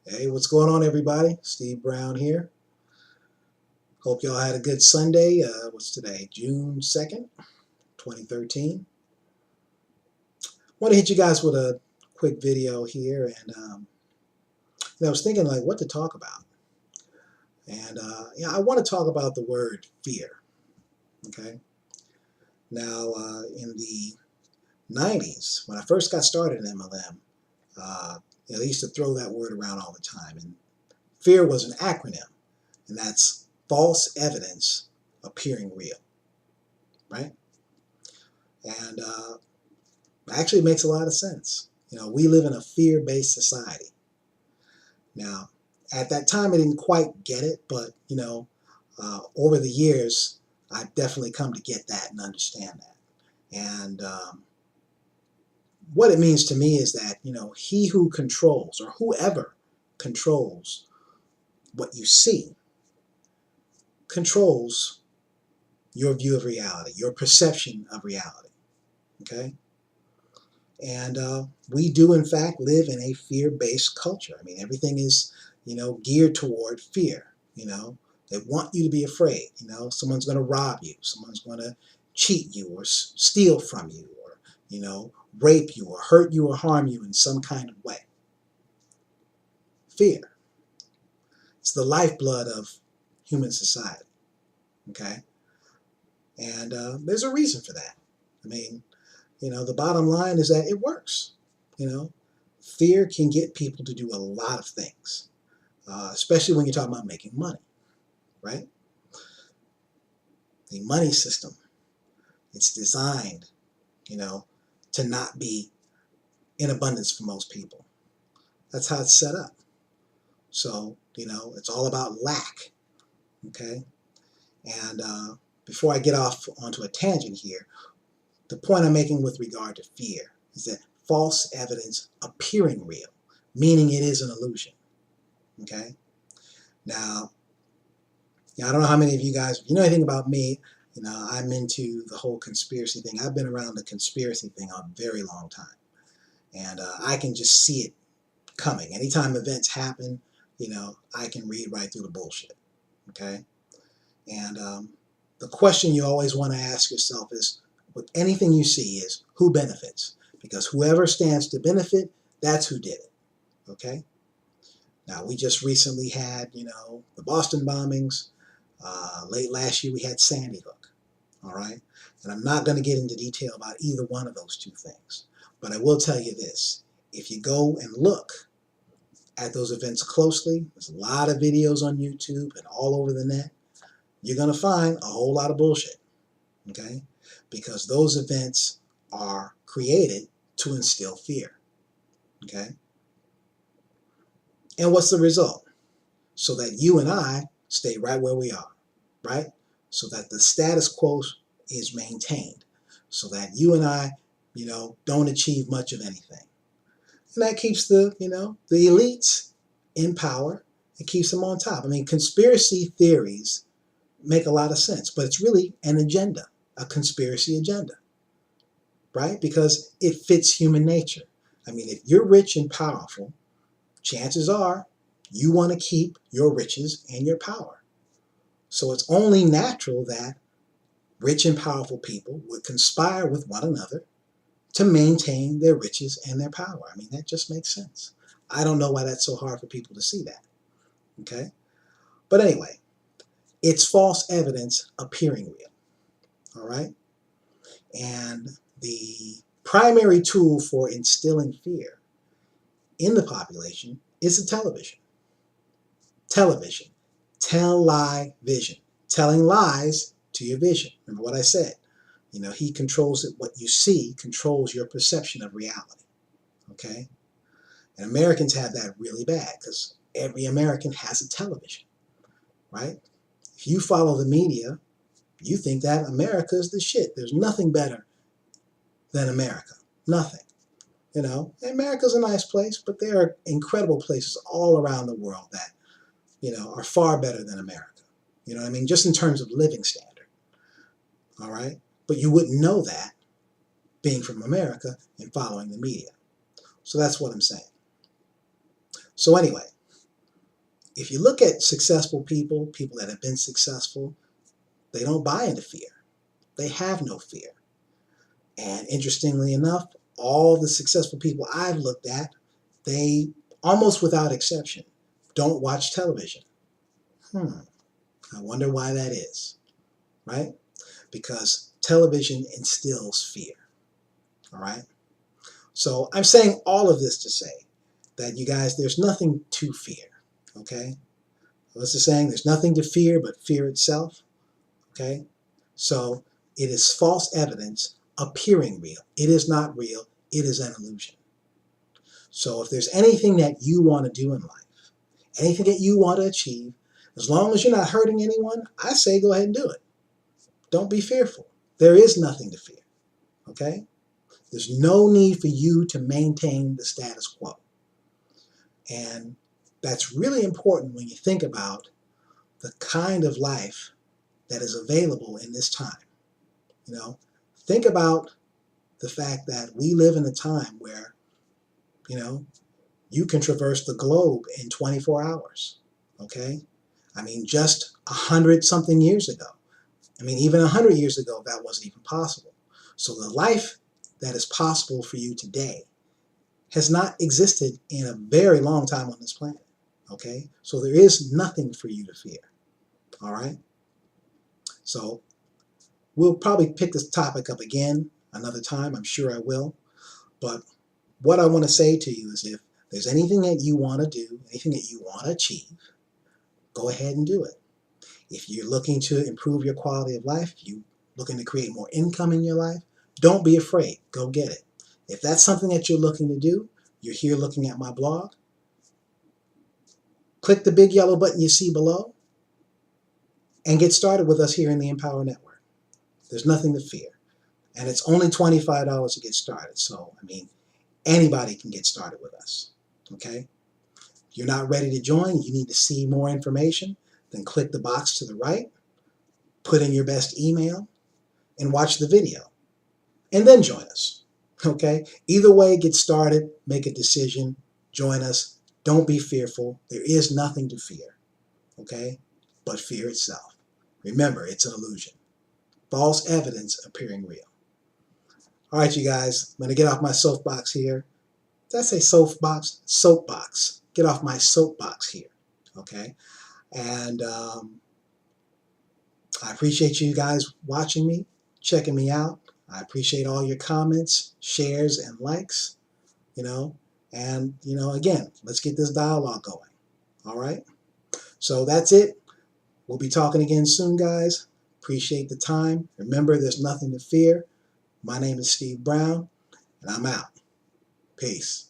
Hey, what's going on, everybody? Steve Brown here. Hope y'all had a good Sunday. What's today? June 2nd, 2013. Want to hit you guys with a quick video here, and I was thinking like what to talk about, and I want to talk about the word fear. Okay. Now, in the 90s, when I first got started in MLM, they used to throw that word around all the time, and FEAR was an acronym, and that's false evidence appearing real, right? And actually, it makes a lot of sense. We live in a fear-based society. Now, at that time, I didn't quite get it, but over the years, I've definitely come to get that and understand that. And what it means to me is that he who controls, or whoever controls what you see, controls your view of reality, your perception of reality. Okay. And we do, in fact, live in a fear-based culture. I mean, everything is, geared toward fear. They want you to be afraid. Someone's going to rob you. Someone's going to cheat you or steal from you or, rape you or hurt you or harm you in some kind of way. Fear. It's the lifeblood of human society. Okay? And there's a reason for that. I mean, the bottom line is that it works. Fear can get people to do a lot of things, especially when you're talking about making money, right? The money system, it's designed, to not be in abundance for most people. That's how it's set up. So, it's all about lack, okay? And before I get off onto a tangent here, the point I'm making with regard to fear is that false evidence appearing real, meaning it is an illusion. Okay? Now, I don't know how many of you guys, if you know anything about me, I'm into the whole conspiracy thing. I've been around the conspiracy thing a very long time. And I can just see it coming. Anytime events happen, I can read right through the bullshit. Okay? And the question you always want to ask yourself is, with anything you see, is who benefits? Because whoever stands to benefit, that's who did it. Okay? Now, we just recently had, the Boston bombings. Late last year, we had Sandy Hook. All right? And I'm not going to get into detail about either one of those two things. But I will tell you this. If you go and look at those events closely, there's a lot of videos on YouTube and all over the net, you're going to find a whole lot of bullshit. Okay? Because those events are created to instill fear. Okay? And what's the result? So that you and I stay right where we are, right? So that the status quo is maintained. So that you and I, don't achieve much of anything. And that keeps the elites in power. It keeps them on top. I mean, conspiracy theories make a lot of sense, but it's really an agenda, a conspiracy agenda, right? Because it fits human nature. I mean, if you're rich and powerful, chances are you want to keep your riches and your power. So it's only natural that rich and powerful people would conspire with one another to maintain their riches and their power. I mean, that just makes sense. I don't know why that's so hard for people to see that. Okay? But anyway, it's false evidence appearing real. All right? And the primary tool for instilling fear in the population is the television. Television. Tell-lie-vision. Telling lies to your vision. Remember what I said. He controls it. What you see controls your perception of reality. Okay? And Americans have that really bad because every American has a television. Right? If you follow the media, you think that America is the shit. There's nothing better than America. Nothing. America's a nice place, but there are incredible places all around the world that, are far better than America. You know what I mean? Just in terms of living standard. All right? But you wouldn't know that being from America and following the media. So that's what I'm saying. So anyway, if you look at successful people, people that have been successful, they don't buy into fear. They have no fear. And interestingly enough, all the successful people I've looked at, they, almost without exception, don't watch television. I wonder why that is, right? Because television instills fear, all right? So I'm saying all of this to say that, you guys, there's nothing to fear, okay? What's the saying? There's nothing to fear but fear itself, okay? So it is false evidence appearing real. It is not real. It is an illusion. So if there's anything that you want to do in life, anything that you want to achieve, as long as you're not hurting anyone, I say go ahead and do it. Don't be fearful. There is nothing to fear, okay? There's no need for you to maintain the status quo. And that's really important when you think about the kind of life that is available in this time. You know, think about the fact that we live in a time where, you know, you can traverse the globe in 24 hours, okay? I mean, just 100 something years ago. I mean, even 100 years ago, that wasn't even possible. So the life that is possible for you today has not existed in a very long time on this planet, okay? So there is nothing for you to fear, all right? So we'll probably pick this topic up again another time. I'm sure I will. But what I want to say to you is, if there's anything that you want to do, anything that you want to achieve, go ahead and do it. If you're looking to improve your quality of life, if you're looking to create more income in your life, don't be afraid. Go get it. If that's something that you're looking to do, you're here looking at my blog, click the big yellow button you see below and get started with us here in the Empower Network. There's nothing to fear. And it's only $25 to get started. So, I mean, anybody can get started with us, okay? If you're not ready to join, you need to see more information, then click the box to the right, put in your best email, and watch the video, and then join us, okay? Either way, get started, make a decision, join us. Don't be fearful. There is nothing to fear, okay? But fear itself. Remember, it's an illusion. False evidence appearing real. All right, you guys, I'm going to get off my soapbox here. Did I say soapbox? Soapbox. Get off my soapbox here, okay? And I appreciate you guys watching me, checking me out. I appreciate all your comments, shares, and likes, you know. And, you know, again, let's get this dialogue going, all right? So that's it. We'll be talking again soon, guys. Appreciate the time. Remember, there's nothing to fear. My name is Steve Brown, and I'm out. Peace.